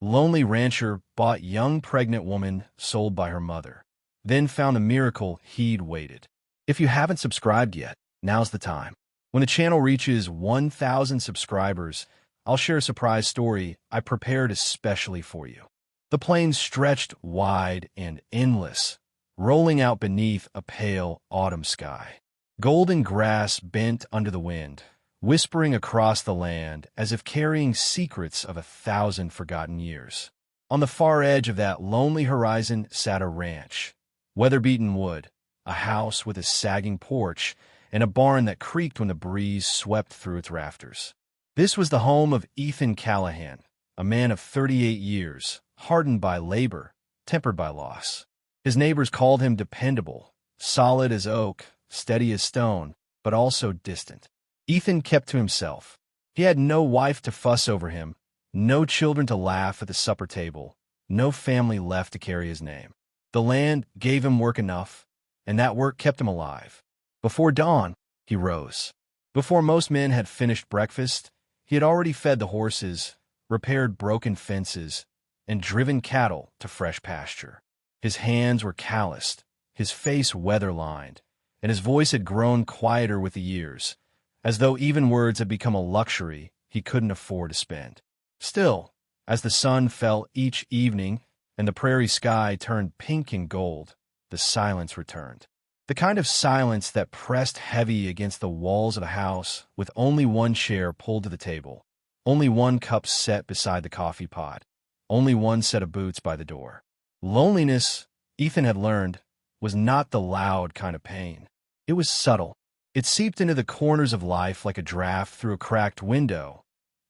Lonely rancher bought young pregnant woman sold by her mother. Then found a miracle he'd waited. If you haven't subscribed yet, now's the time. When the channel reaches 1,000 subscribers, I'll share a surprise story I prepared especially for you. The plains stretched wide and endless, rolling out beneath a pale autumn sky. Golden grass bent under the wind, whispering across the land as if carrying secrets of 1,000 forgotten years. On the far edge of that lonely horizon sat a ranch, weather-beaten wood, a house with a sagging porch, and a barn that creaked when the breeze swept through its rafters. This was the home of Ethan Callahan, a man of 38 years, hardened by labor, tempered by loss. His neighbors called him dependable, solid as oak, steady as stone, but also distant. Ethan kept to himself. He had no wife to fuss over him, no children to laugh at the supper table, no family left to carry his name. The land gave him work enough, and that work kept him alive. Before dawn, he rose. Before most men had finished breakfast, he had already fed the horses, repaired broken fences, and driven cattle to fresh pasture. His hands were calloused, his face weather-lined, and his voice had grown quieter with the years, as though even words had become a luxury he couldn't afford to spend. Still, as the sun fell each evening and the prairie sky turned pink and gold, the silence returned. The kind of silence that pressed heavy against the walls of a house with only one chair pulled to the table, only one cup set beside the coffee pot, only one set of boots by the door. Loneliness, Ethan had learned, was not the loud kind of pain. It was subtle. It seeped into the corners of life like a draft through a cracked window,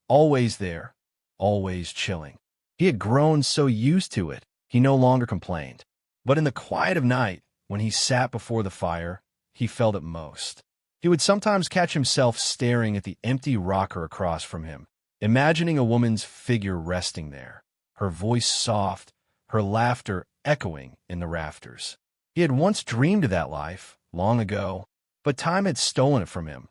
always there, always chilling. He had grown so used to it, he no longer complained. But in the quiet of night, when he sat before the fire, he felt it most. He would sometimes catch himself staring at the empty rocker across from him, imagining a woman's figure resting there, her voice soft, her laughter echoing in the rafters. He had once dreamed of that life, long ago, but time had stolen it from him,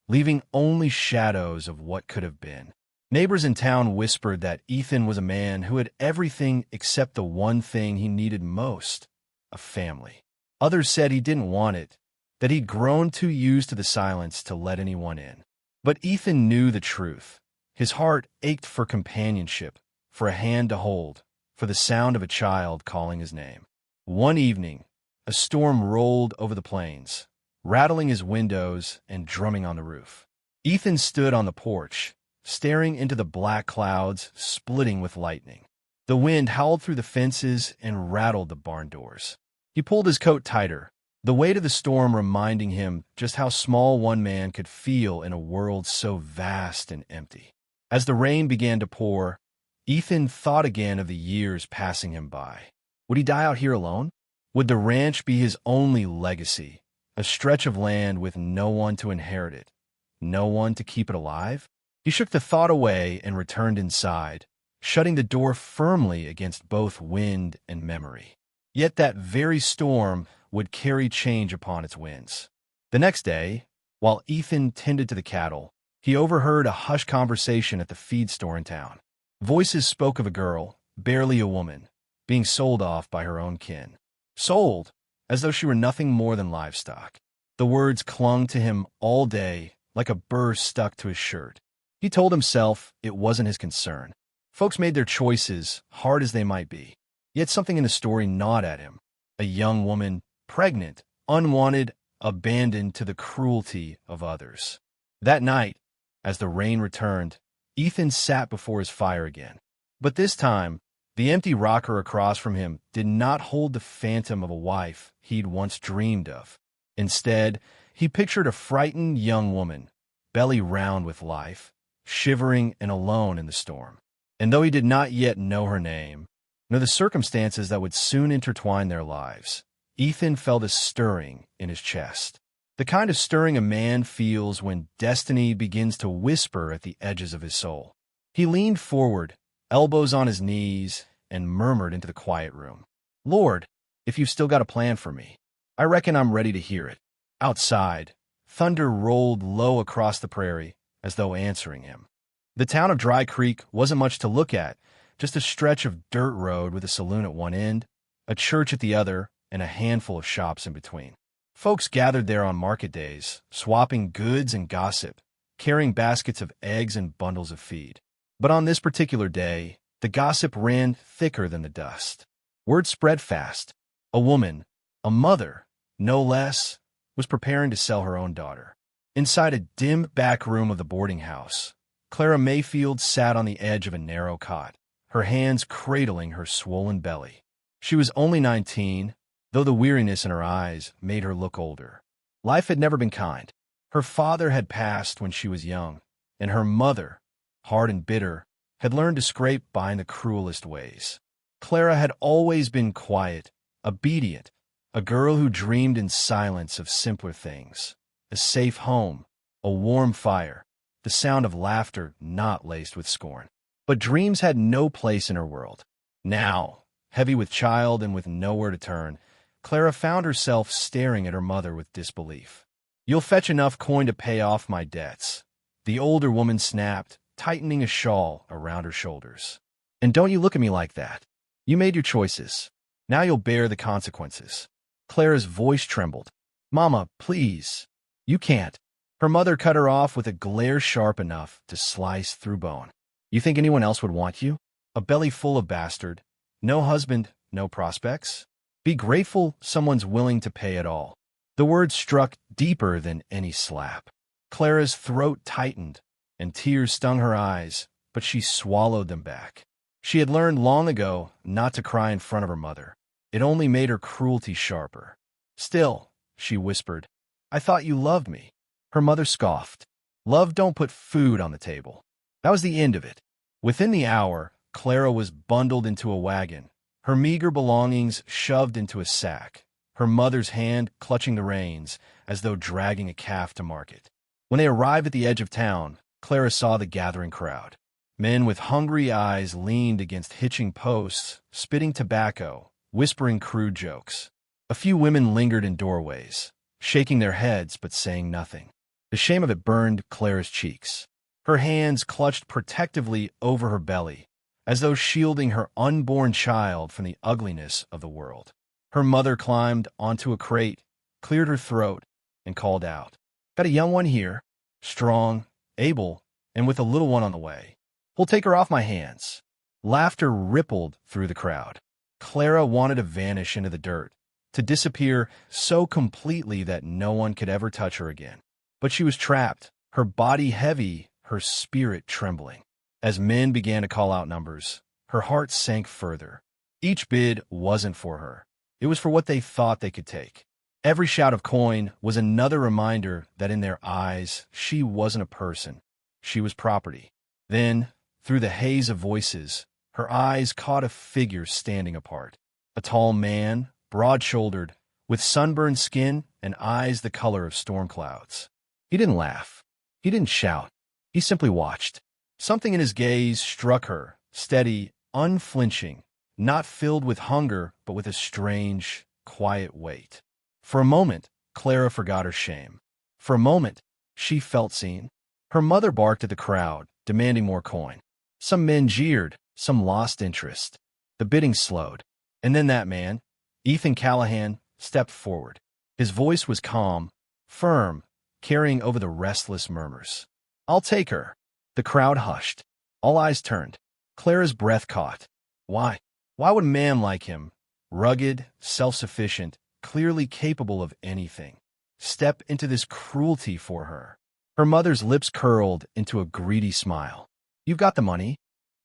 leaving only shadows of what could have been. Neighbors in town whispered that Ethan was a man who had everything except the one thing he needed most, a family. Others said he didn't want it, that he'd grown too used to the silence to let anyone in. But Ethan knew the truth. His heart ached for companionship, for a hand to hold, for the sound of a child calling his name. One evening, a storm rolled over the plains, rattling his windows and drumming on the roof. Ethan stood on the porch, staring into the black clouds splitting with lightning. The wind howled through the fences and rattled the barn doors. He pulled his coat tighter, the weight of the storm reminding him just how small one man could feel in a world so vast and empty. As the rain began to pour, Ethan thought again of the years passing him by. Would he die out here alone? Would the ranch be his only legacy, a stretch of land with no one to inherit it, no one to keep it alive? He shook the thought away and returned inside, shutting the door firmly against both wind and memory. Yet that very storm would carry change upon its winds. The next day, while Ethan tended to the cattle, he overheard a hushed conversation at the feed store in town. Voices spoke of a girl, barely a woman, being sold off by her own kin. Sold, as though she were nothing more than livestock. The words clung to him all day, like a burr stuck to his shirt. He told himself it wasn't his concern. Folks made their choices, hard as they might be. Yet something in the story gnawed at him. A young woman, pregnant, unwanted, abandoned to the cruelty of others. That night, as the rain returned, Ethan sat before his fire again. But this time, the empty rocker across from him did not hold the phantom of a wife he'd once dreamed of. Instead, he pictured a frightened young woman, belly round with life, shivering and alone in the storm. And though he did not yet know her name, nor the circumstances that would soon intertwine their lives, Ethan felt a stirring in his chest. The kind of stirring a man feels when destiny begins to whisper at the edges of his soul. He leaned forward, elbows on his knees, and murmured into the quiet room, "Lord, if you've still got a plan for me, I reckon I'm ready to hear it." Outside, thunder rolled low across the prairie, as though answering him. The town of Dry Creek wasn't much to look at just a stretch of dirt road with a saloon at one end, a church at the other, and a handful of shops in between. Folks gathered there on market days, swapping goods and gossip, carrying baskets of eggs and bundles of feed. But on this particular day, the gossip ran thicker than the dust. Word spread fast. A woman, a mother, no less, was preparing to sell her own daughter. Inside a dim back room of the boarding house, Clara Mayfield sat on the edge of a narrow cot, her hands cradling her swollen belly. She was only 19, though the weariness in her eyes made her look older. Life had never been kind. Her father had passed when she was young, and her mother, hard and bitter, had learned to scrape by in the cruelest ways. Clara had always been quiet, obedient, a girl who dreamed in silence of simpler things, a safe home, a warm fire, the sound of laughter not laced with scorn. But dreams had no place in her world. Now, heavy with child and with nowhere to turn, Clara found herself staring at her mother with disbelief. "You'll fetch enough coin to pay off my debts," the older woman snapped, tightening a shawl around her shoulders. "And don't you look at me like that. You made your choices. Now you'll bear the consequences." Clara's voice trembled. "Mama, please. You can't." Her mother cut her off with a glare sharp enough to slice through bone. "You think anyone else would want you? A belly full of bastard. No husband, no prospects? Be grateful someone's willing to pay it all." The words struck deeper than any slap. Clara's throat tightened, and tears stung her eyes, but she swallowed them back. She had learned long ago not to cry in front of her mother. It only made her cruelty sharper. "Still," she whispered, "I thought you loved me." Her mother scoffed. "Love don't put food on the table." That was the end of it. Within the hour, Clara was bundled into a wagon, her meager belongings shoved into a sack, her mother's hand clutching the reins as though dragging a calf to market. When they arrived at the edge of town, Clara saw the gathering crowd. Men with hungry eyes leaned against hitching posts, spitting tobacco, whispering crude jokes. A few women lingered in doorways, shaking their heads but saying nothing. The shame of it burned Clara's cheeks. Her hands clutched protectively over her belly, as though shielding her unborn child from the ugliness of the world. Her mother climbed onto a crate, cleared her throat, and called out, "Got a young one here, strong, able, and with a little one on the way. We'll take her off my hands." Laughter rippled through the crowd. Clara wanted to vanish into the dirt, to disappear so completely that no one could ever touch her again. But she was trapped, her body heavy, her spirit trembling. As men began to call out numbers, her heart sank further. Each bid wasn't for her. It was for what they thought they could take. Every shout of coin was another reminder that in their eyes, she wasn't a person. She was property. Then, through the haze of voices, her eyes caught a figure standing apart. A tall man, broad-shouldered, with sunburned skin and eyes the color of storm clouds. He didn't laugh. He didn't shout. He simply watched. Something in his gaze struck her, steady, unflinching, not filled with hunger, but with a strange, quiet weight. For a moment, Clara forgot her shame. For a moment, she felt seen. Her mother barked at the crowd, demanding more coin. Some men jeered, some lost interest. The bidding slowed. And then that man, Ethan Callahan, stepped forward. His voice was calm, firm, carrying over the restless murmurs. "I'll take her." The crowd hushed. All eyes turned. Clara's breath caught. Why? Why would a man like him, rugged, self-sufficient, clearly capable of anything, step into this cruelty for her? Her mother's lips curled into a greedy smile. "You've got the money."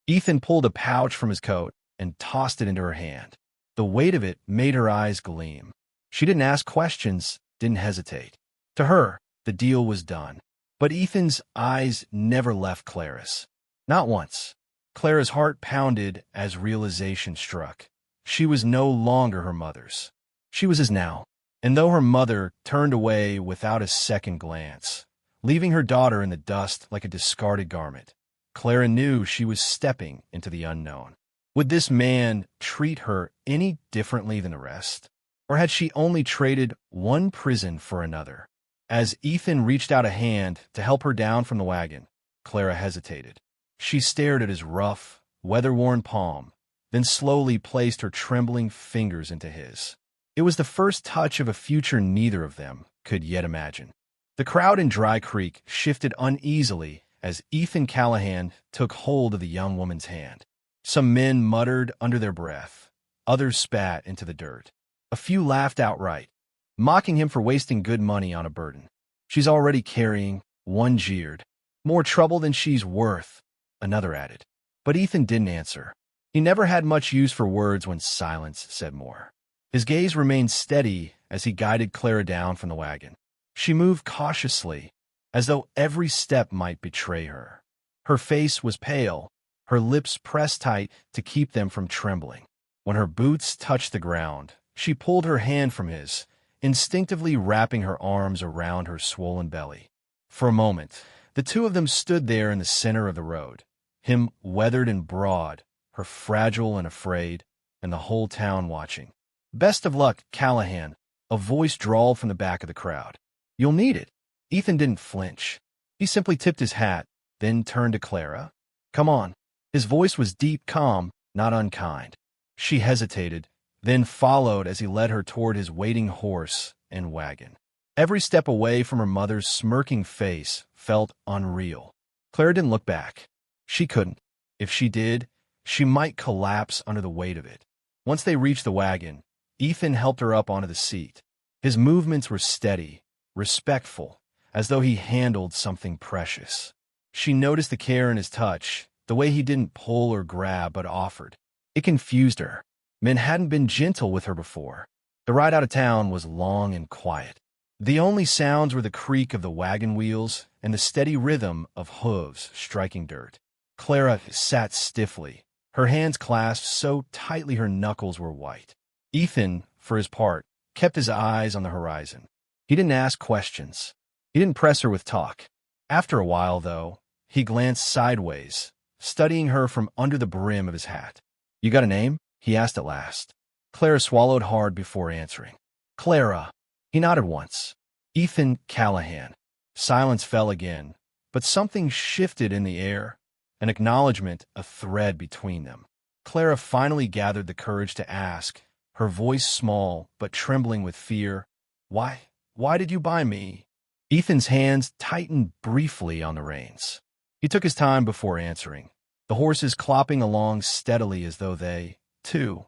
Ethan pulled a pouch from his coat and tossed it into her hand. The weight of it made her eyes gleam. She didn't ask questions, didn't hesitate. To her, the deal was done. But Ethan's eyes never left Clara's. Not once. Clara's heart pounded as realization struck. She was no longer her mother's. She was his now. And though her mother turned away without a second glance, leaving her daughter in the dust like a discarded garment, Clara knew she was stepping into the unknown. Would this man treat her any differently than the rest? Or had she only traded one prison for another? As Ethan reached out a hand to help her down from the wagon, Clara hesitated. She stared at his rough, weather-worn palm, then slowly placed her trembling fingers into his. It was the first touch of a future neither of them could yet imagine. The crowd in Dry Creek shifted uneasily as Ethan Callahan took hold of the young woman's hand. Some men muttered under their breath. Others spat into the dirt. A few laughed outright, mocking him for wasting good money on a burden she's already carrying. One jeered. "More trouble than she's worth," another added. But Ethan didn't answer. He never had much use for words when silence said more. His gaze remained steady as he guided Clara down from the wagon. She moved cautiously, as though every step might betray her. Her face was pale, her lips pressed tight to keep them from trembling. When her boots touched the ground, she pulled her hand from his, instinctively wrapping her arms around her swollen belly. For a moment, the two of them stood there in the center of the road, him weathered and broad, her fragile and afraid, and the whole town watching. "Best of luck, Callahan," a voice drawled from the back of the crowd. "You'll need it." Ethan didn't flinch. He simply tipped his hat, then turned to Clara. "Come on." His voice was deep, calm, not unkind. She hesitated, then followed as he led her toward his waiting horse and wagon. Every step away from her mother's smirking face felt unreal. Clara didn't look back. She couldn't. If she did, she might collapse under the weight of it. Once they reached the wagon, Ethan helped her up onto the seat. His movements were steady, respectful, as though he handled something precious. She noticed the care in his touch, the way he didn't pull or grab but offered. It confused her. Men hadn't been gentle with her before. The ride out of town was long and quiet. The only sounds were the creak of the wagon wheels and the steady rhythm of hooves striking dirt. Clara sat stiffly, her hands clasped so tightly her knuckles were white. Ethan, for his part, kept his eyes on the horizon. He didn't ask questions. He didn't press her with talk. After a while, though, he glanced sideways, studying her from under the brim of his hat. "You got a name?" he asked at last. Clara swallowed hard before answering. "Clara." He nodded once. "Ethan Callahan." Silence fell again, but something shifted in the air, an acknowledgement, a thread between them. Clara finally gathered the courage to ask, her voice small but trembling with fear, Why did you buy me?" Ethan's hands tightened briefly on the reins. He took his time before answering, the horses clopping along steadily as though they, too,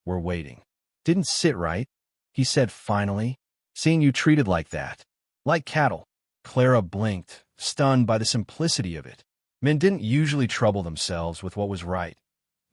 were waiting. "Didn't sit right," he said finally, "seeing you treated like that. Like cattle." Clara blinked, stunned by the simplicity of it. Men didn't usually trouble themselves with what was right,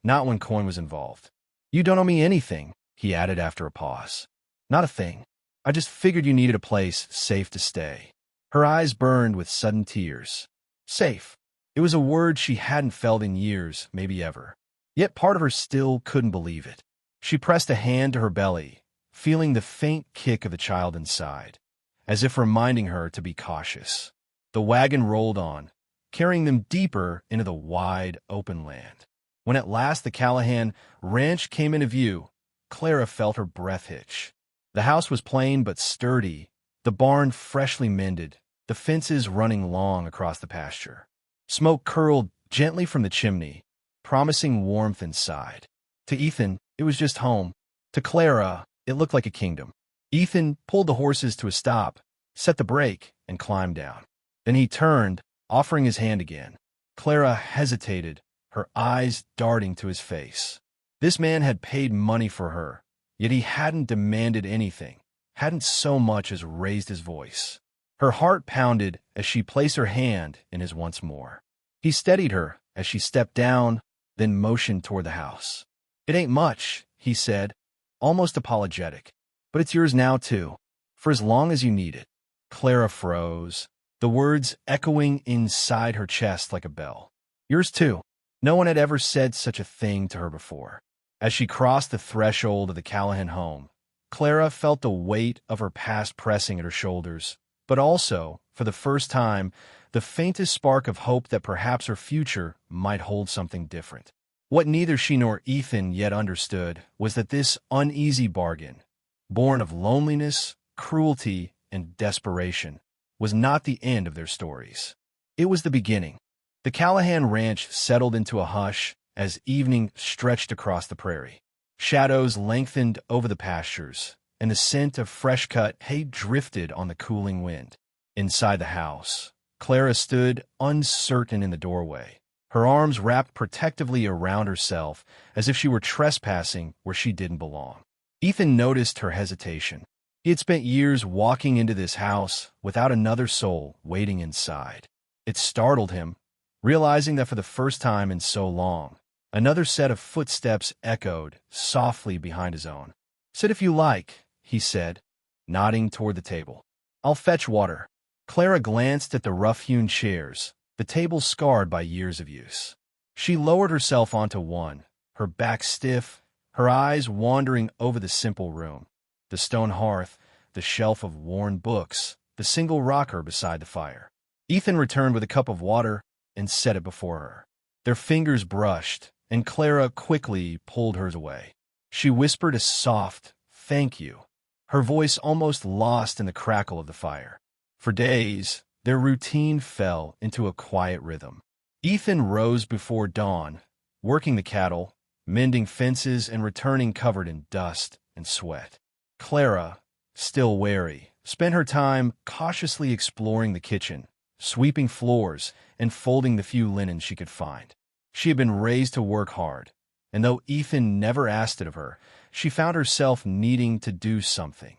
not when coin was involved. "You don't owe me anything," he added after a pause. "Not a thing. I just figured you needed a place safe to stay." Her eyes burned with sudden tears. Safe. It was a word she hadn't felt in years, maybe ever. Yet part of her still couldn't believe it. She pressed a hand to her belly, feeling the faint kick of the child inside, as if reminding her to be cautious. The wagon rolled on, carrying them deeper into the wide, open land. When at last the Callahan ranch came into view, Clara felt her breath hitch. The house was plain but sturdy, the barn freshly mended, the fences running long across the pasture. Smoke curled gently from the chimney, promising warmth inside. To Ethan, it was just home. To Clara, it looked like a kingdom. Ethan pulled the horses to a stop, set the brake, and climbed down. Then he turned, offering his hand again. Clara hesitated, her eyes darting to his face. This man had paid money for her, yet he hadn't demanded anything, hadn't so much as raised his voice. Her heart pounded as she placed her hand in his once more. He steadied her as she stepped down, then motioned toward the house. "It ain't much," he said, almost apologetic, "but it's yours now, too, for as long as you need it." Clara froze, the words echoing inside her chest like a bell. "Yours, too." No one had ever said such a thing to her before. As she crossed the threshold of the Callahan home, Clara felt the weight of her past pressing at her shoulders, but also, for the first time, the faintest spark of hope that perhaps her future might hold something different. What neither she nor Ethan yet understood was that this uneasy bargain, born of loneliness, cruelty, and desperation, was not the end of their stories. It was the beginning. The Callahan ranch settled into a hush, as evening stretched across the prairie. Shadows lengthened over the pastures, and the scent of fresh-cut hay drifted on the cooling wind. Inside the house, Clara stood uncertain in the doorway, her arms wrapped protectively around herself as if she were trespassing where she didn't belong. Ethan noticed her hesitation. He had spent years walking into this house without another soul waiting inside. It startled him, realizing that for the first time in so long, another set of footsteps echoed softly behind his own. "Sit if you like," he said, nodding toward the table. "I'll fetch water." Clara glanced at the rough-hewn chairs, the table scarred by years of use. She lowered herself onto one, her back stiff, her eyes wandering over the simple room. The stone hearth, the shelf of worn books, the single rocker beside the fire. Ethan returned with a cup of water and set it before her. Their fingers brushed, and Clara quickly pulled hers away. She whispered a soft, "Thank you," her voice almost lost in the crackle of the fire. For days, their routine fell into a quiet rhythm. Ethan rose before dawn, working the cattle, mending fences, and returning covered in dust and sweat. Clara, still wary, spent her time cautiously exploring the kitchen, sweeping floors, and folding the few linens she could find. She had been raised to work hard, and though Ethan never asked it of her, she found herself needing to do something,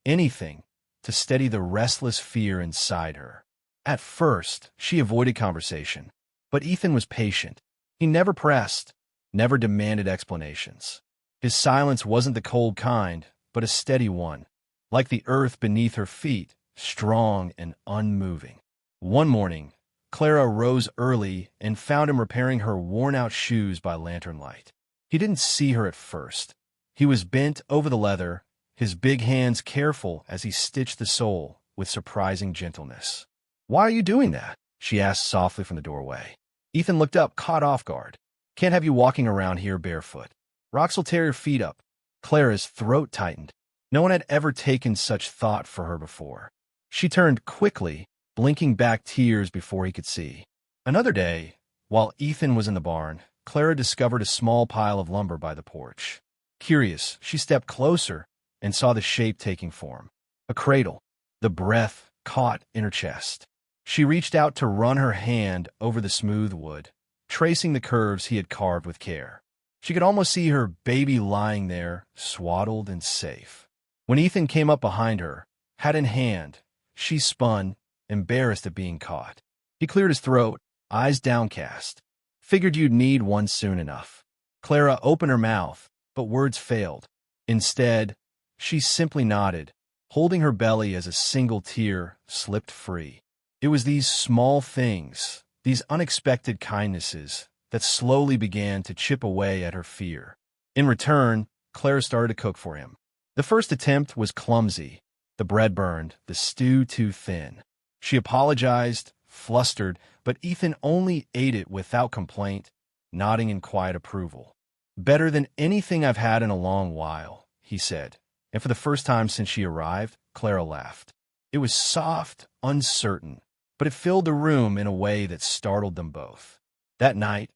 anything, to steady the restless fear inside her. At first, she avoided conversation, but Ethan was patient. He never pressed, never demanded explanations. His silence wasn't the cold kind, but a steady one, like the earth beneath her feet, strong and unmoving. One morning, Clara rose early and found him repairing her worn-out shoes by lantern light. He didn't see her at first. He was bent over the leather, his big hands careful as he stitched the sole with surprising gentleness. "Why are you doing that?" she asked softly from the doorway. Ethan looked up, caught off guard. "Can't have you walking around here barefoot. Rocks will tear your feet up." Clara's throat tightened. No one had ever taken such thought for her before. She turned quickly, blinking back tears before he could see. Another day, while Ethan was in the barn, Clara discovered a small pile of lumber by the porch. Curious, she stepped closer and saw the shape taking form. A cradle, the breath caught in her chest. She reached out to run her hand over the smooth wood, tracing the curves he had carved with care. She could almost see her baby lying there, swaddled and safe. When Ethan came up behind her, hat in hand, she spun, embarrassed at being caught. He cleared his throat, eyes downcast. "Figured you'd need one soon enough." Clara opened her mouth, but words failed. Instead, she simply nodded, holding her belly as a single tear slipped free. It was these small things, these unexpected kindnesses, that slowly began to chip away at her fear. In return, Clara started to cook for him. The first attempt was clumsy. The bread burned, the stew too thin. She apologized, flustered, but Ethan only ate it without complaint, nodding in quiet approval. "Better than anything I've had in a long while," he said, and for the first time since she arrived, Clara laughed. It was soft, uncertain, but it filled the room in a way that startled them both. That night,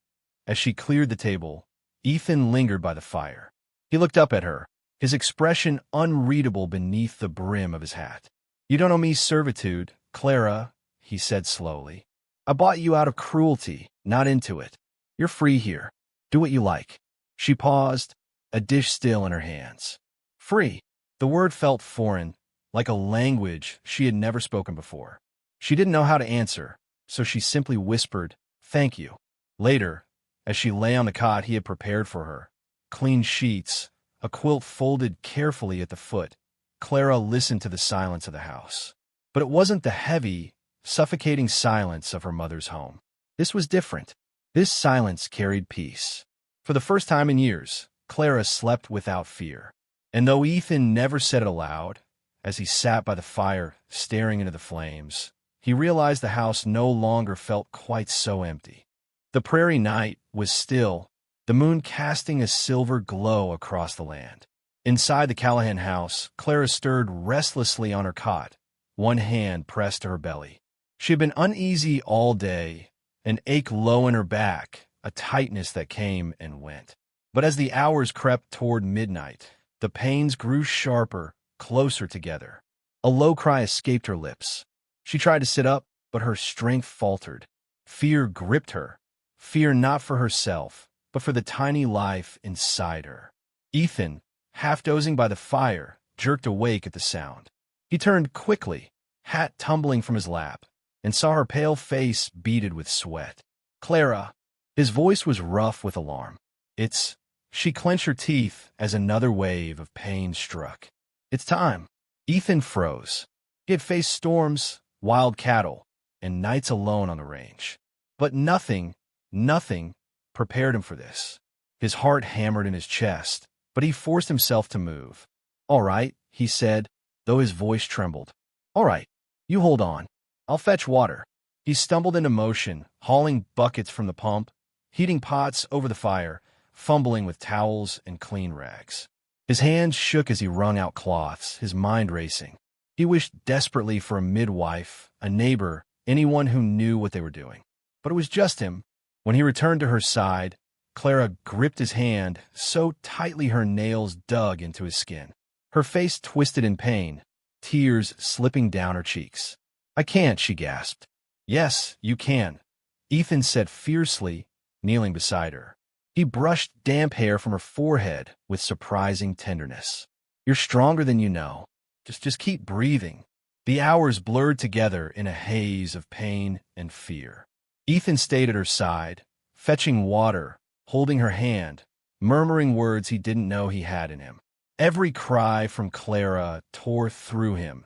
as she cleared the table, Ethan lingered by the fire. He looked up at her, his expression unreadable beneath the brim of his hat. "You don't owe me servitude, Clara," he said slowly. "I bought you out of cruelty, not into it. You're free here. Do what you like." She paused, a dish still in her hands. Free. The word felt foreign, like a language she had never spoken before. She didn't know how to answer, so she simply whispered, "Thank you." Later, as she lay on the cot he had prepared for her, clean sheets, a quilt folded carefully at the foot, Clara listened to the silence of the house. But it wasn't the heavy, suffocating silence of her mother's home. This was different. This silence carried peace. For the first time in years, Clara slept without fear. And though Ethan never said it aloud, as he sat by the fire staring into the flames, he realized the house no longer felt quite so empty. The prairie night was still, the moon casting a silver glow across the land. Inside the Callahan house, Clara stirred restlessly on her cot, one hand pressed to her belly. She had been uneasy all day, an ache low in her back, a tightness that came and went. But as the hours crept toward midnight, the pains grew sharper, closer together. A low cry escaped her lips. She tried to sit up, but her strength faltered. Fear gripped her. Fear not for herself, but for the tiny life inside her. Ethan, half dozing by the fire, jerked awake at the sound. He turned quickly, hat tumbling from his lap, and saw her pale face beaded with sweat. "Clara!" His voice was rough with alarm. "It's—" She clenched her teeth as another wave of pain struck. "It's time." Ethan froze. He had faced storms, wild cattle, and nights alone on the range. But nothing prepared him for this. His heart hammered in his chest, but he forced himself to move. "All right," he said, though his voice trembled. "All right, you hold on. I'll fetch water." He stumbled into motion, hauling buckets from the pump, heating pots over the fire, fumbling with towels and clean rags. His hands shook as he wrung out cloths, his mind racing. He wished desperately for a midwife, a neighbor, anyone who knew what they were doing. But it was just him. When he returned to her side, Clara gripped his hand so tightly her nails dug into his skin. Her face twisted in pain, tears slipping down her cheeks. "I can't," she gasped. "Yes, you can," Ethan said fiercely, kneeling beside her. He brushed damp hair from her forehead with surprising tenderness. "You're stronger than you know. Just keep breathing." The hours blurred together in a haze of pain and fear. Ethan stayed at her side, fetching water, holding her hand, murmuring words he didn't know he had in him. Every cry from Clara tore through him.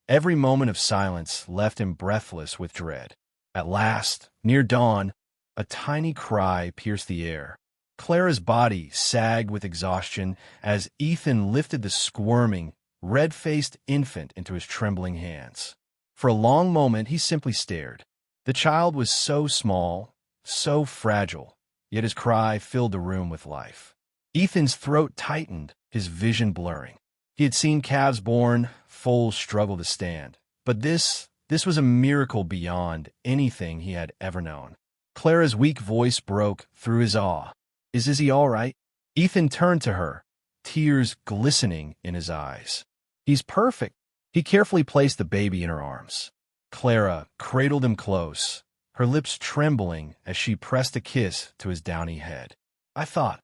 Every moment of silence left him breathless with dread. At last, near dawn, a tiny cry pierced the air. Clara's body sagged with exhaustion as Ethan lifted the squirming, red-faced infant into his trembling hands. For a long moment, he simply stared. The child was so small, so fragile, yet his cry filled the room with life. Ethan's throat tightened, his vision blurring. He had seen calves born, foals struggle to stand. But this was a miracle beyond anything he had ever known. Clara's weak voice broke through his awe. "Is Izzy all right?" Ethan turned to her, tears glistening in his eyes. "He's perfect." He carefully placed the baby in her arms. Clara cradled him close, her lips trembling as she pressed a kiss to his downy head. "I thought—"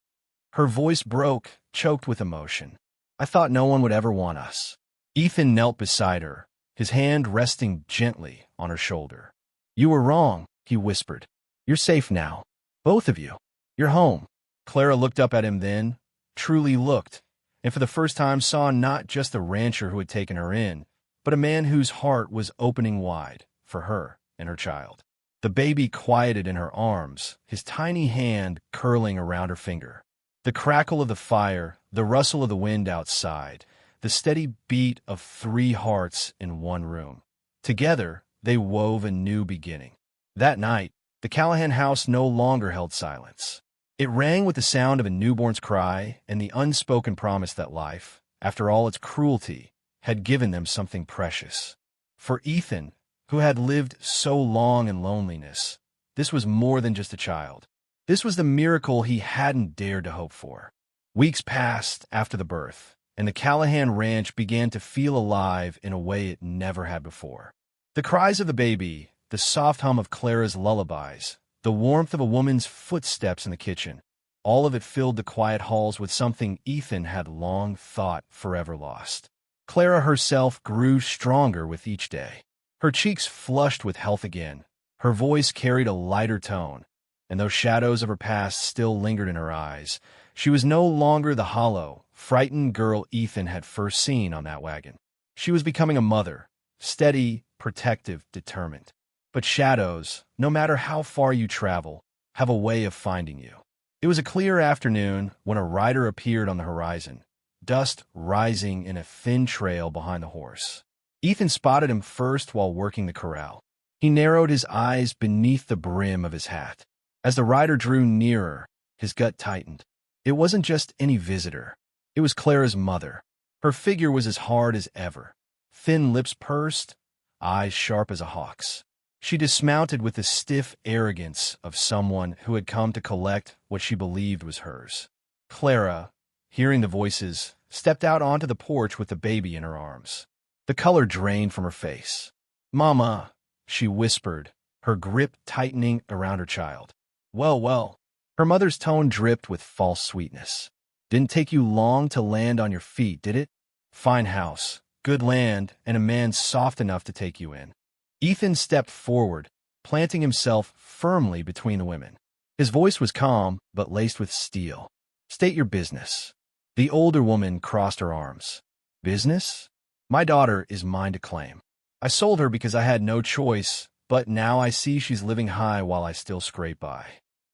Her voice broke, choked with emotion. "I thought no one would ever want us." Ethan knelt beside her, his hand resting gently on her shoulder. "You were wrong," he whispered. "You're safe now. Both of you. You're home." Clara looked up at him then, truly looked, and for the first time saw not just the rancher who had taken her in, but a man whose heart was opening wide for her and her child. The baby quieted in her arms, his tiny hand curling around her finger. The crackle of the fire, the rustle of the wind outside, the steady beat of 3 hearts in one room. Together, they wove a new beginning. That night, the Callahan house no longer held silence. It rang with the sound of a newborn's cry and the unspoken promise that life, after all its cruelty, had given them something precious. For Ethan, who had lived so long in loneliness, this was more than just a child. This was the miracle he hadn't dared to hope for. Weeks passed after the birth, and the Callahan ranch began to feel alive in a way it never had before. The cries of the baby, the soft hum of Clara's lullabies, the warmth of a woman's footsteps in the kitchen, all of it filled the quiet halls with something Ethan had long thought forever lost. Clara herself grew stronger with each day. Her cheeks flushed with health again. Her voice carried a lighter tone, and though shadows of her past still lingered in her eyes, she was no longer the hollow, frightened girl Ethan had first seen on that wagon. She was becoming a mother, steady, protective, determined. But shadows, no matter how far you travel, have a way of finding you. It was a clear afternoon when a rider appeared on the horizon, dust rising in a thin trail behind the horse. Ethan spotted him first while working the corral. He narrowed his eyes beneath the brim of his hat. As the rider drew nearer, his gut tightened. It wasn't just any visitor. It was Clara's mother. Her figure was as hard as ever, thin lips pursed, eyes sharp as a hawk's. She dismounted with the stiff arrogance of someone who had come to collect what she believed was hers. Clara, hearing the voices, stepped out onto the porch with the baby in her arms. The color drained from her face. "Mama," she whispered, her grip tightening around her child. "Well, well." Her mother's tone dripped with false sweetness. "Didn't take you long to land on your feet, did it? Fine house, good land, and a man soft enough to take you in." Ethan stepped forward, planting himself firmly between the women. His voice was calm, but laced with steel. "State your business." The older woman crossed her arms. "Business? My daughter is mine to claim. I sold her because I had no choice, but now I see she's living high while I still scrape by.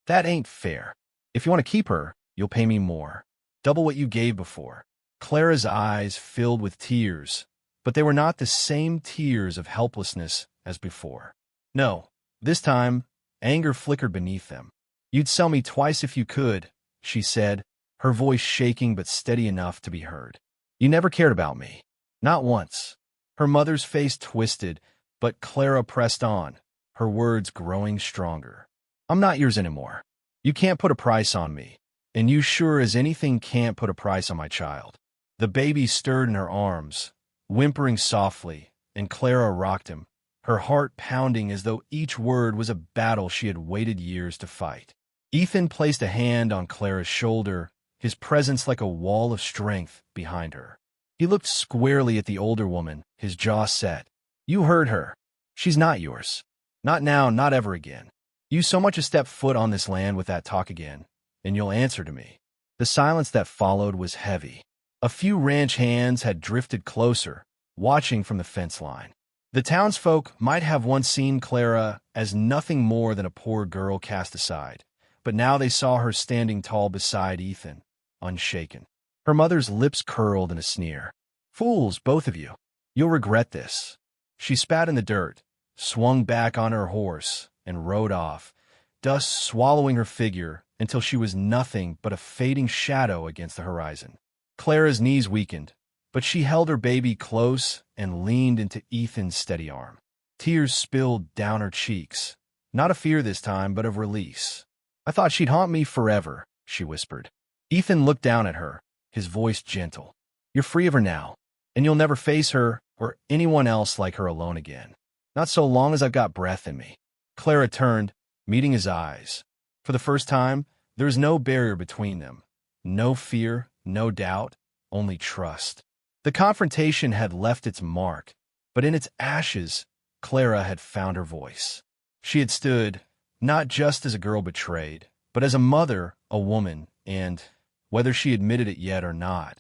That ain't fair. If you want to keep her, you'll pay me more. Double what you gave before." Clara's eyes filled with tears, but they were not the same tears of helplessness as before. No, this time, anger flickered beneath them. "You'd sell me twice if you could," she said, her voice shaking but steady enough to be heard. "You never cared about me. Not once." Her mother's face twisted, but Clara pressed on, her words growing stronger. "I'm not yours anymore. You can't put a price on me, and you sure as anything can't put a price on my child." The baby stirred in her arms, whimpering softly, and Clara rocked him, her heart pounding as though each word was a battle she had waited years to fight. Ethan placed a hand on Clara's shoulder, his presence like a wall of strength behind her. He looked squarely at the older woman, his jaw set. "You heard her. She's not yours. Not now, not ever again. You so much as step foot on this land with that talk again, and you'll answer to me." The silence that followed was heavy. A few ranch hands had drifted closer, watching from the fence line. The townsfolk might have once seen Clara as nothing more than a poor girl cast aside, but now they saw her standing tall beside Ethan, unshaken. Her mother's lips curled in a sneer. "Fools, both of you. You'll regret this." She spat in the dirt, swung back on her horse, and rode off, dust swallowing her figure until she was nothing but a fading shadow against the horizon. Clara's knees weakened, but she held her baby close and leaned into Ethan's steady arm. Tears spilled down her cheeks, not of fear this time, but of release. "I thought she'd haunt me forever," she whispered. Ethan looked down at her, his voice gentle. "You're free of her now, and you'll never face her or anyone else like her alone again. Not so long as I've got breath in me." Clara turned, meeting his eyes. For the first time, there was no barrier between them. No fear, no doubt, only trust. The confrontation had left its mark, but in its ashes, Clara had found her voice. She had stood, not just as a girl betrayed, but as a mother, a woman, and, whether she admitted it yet or not,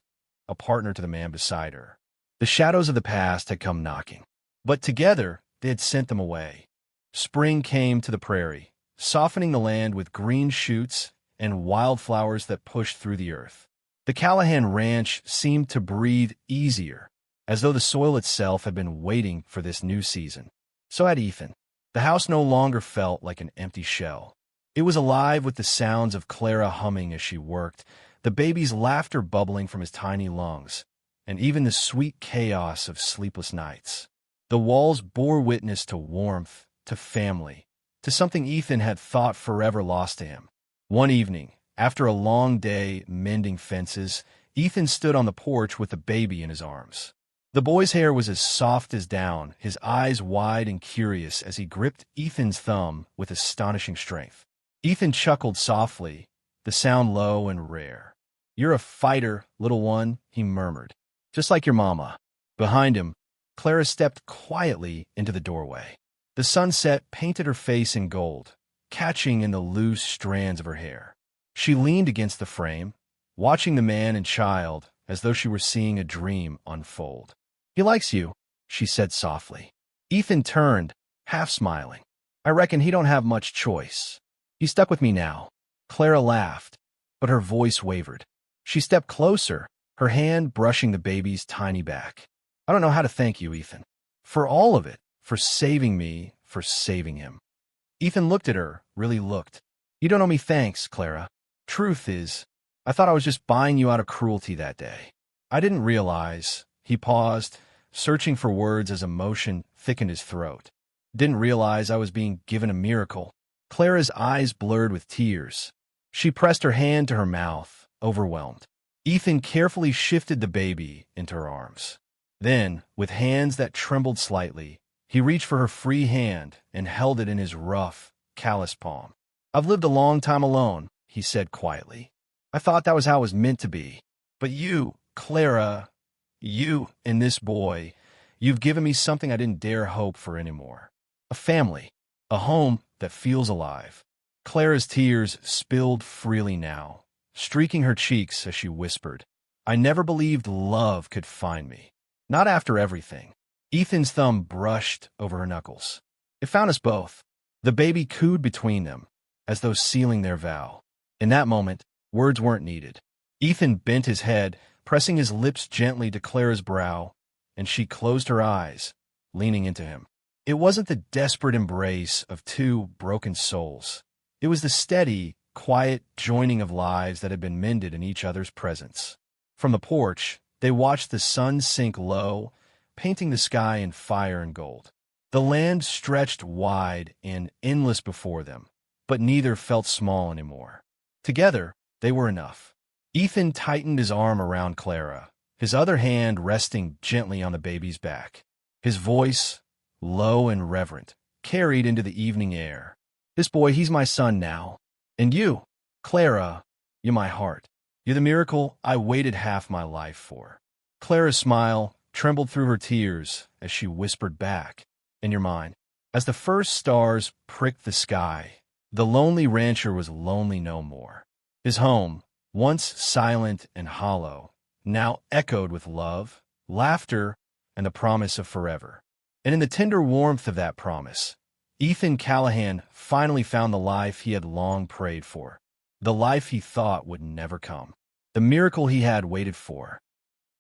a partner to the man beside her. The shadows of the past had come knocking, but together they had sent them away. Spring came to the prairie, softening the land with green shoots and wildflowers that pushed through the earth. The Callahan Ranch seemed to breathe easier, as though the soil itself had been waiting for this new season. So had Ethan. The house no longer felt like an empty shell. It was alive with the sounds of Clara humming as she worked, the baby's laughter bubbling from his tiny lungs, and even the sweet chaos of sleepless nights. The walls bore witness to warmth, to family, to something Ethan had thought forever lost to him. One evening, after a long day mending fences, Ethan stood on the porch with the baby in his arms. The boy's hair was as soft as down, his eyes wide and curious as he gripped Ethan's thumb with astonishing strength. Ethan chuckled softly, the sound low and rare. "You're a fighter, little one," he murmured, "just like your mama." Behind him, Clara stepped quietly into the doorway. The sunset painted her face in gold, catching in the loose strands of her hair. She leaned against the frame, watching the man and child as though she were seeing a dream unfold. "He likes you," she said softly. Ethan turned, half smiling. "I reckon he don't have much choice. He's stuck with me now." Clara laughed, but her voice wavered. She stepped closer, her hand brushing the baby's tiny back. "I don't know how to thank you, Ethan. For all of it, for saving me, for saving him." Ethan looked at her, really looked. "You don't owe me thanks, Clara. Truth is, I thought I was just buying you out of cruelty that day. I didn't realize." He paused, searching for words as emotion thickened his throat. Didn't realize I was being given a miracle. Clara's eyes blurred with tears. She pressed her hand to her mouth, overwhelmed. Ethan carefully shifted the baby into her arms. Then, with hands that trembled slightly, he reached for her free hand and held it in his rough, calloused palm. "I've lived a long time alone," he said quietly. "I thought that was how it was meant to be. But you, Clara, you and this boy, you've given me something I didn't dare hope for anymore. A family, a home that feels alive." Clara's tears spilled freely now, streaking her cheeks as she whispered, "I never believed love could find me. Not after everything." Ethan's thumb brushed over her knuckles. "It found us both." The baby cooed between them, as though sealing their vow. In that moment, words weren't needed. Ethan bent his head, pressing his lips gently to Clara's brow, and she closed her eyes, leaning into him. It wasn't the desperate embrace of two broken souls. It was the steady, quiet joining of lives that had been mended in each other's presence. From the porch, they watched the sun sink low, painting the sky in fire and gold. The land stretched wide and endless before them, but neither felt small anymore. Together, they were enough. Ethan tightened his arm around Clara, his other hand resting gently on the baby's back. His voice, low and reverent, carried into the evening air. "This boy, he's my son now. And you, Clara, you're my heart. You're the miracle I waited half my life for." Clara's smile trembled through her tears as she whispered back, "And you're mine." As the first stars pricked the sky, the lonely rancher was lonely no more. His home, once silent and hollow, now echoed with love, laughter, and the promise of forever. And in the tender warmth of that promise, Ethan Callahan finally found the life he had long prayed for, the life he thought would never come, the miracle he had waited for.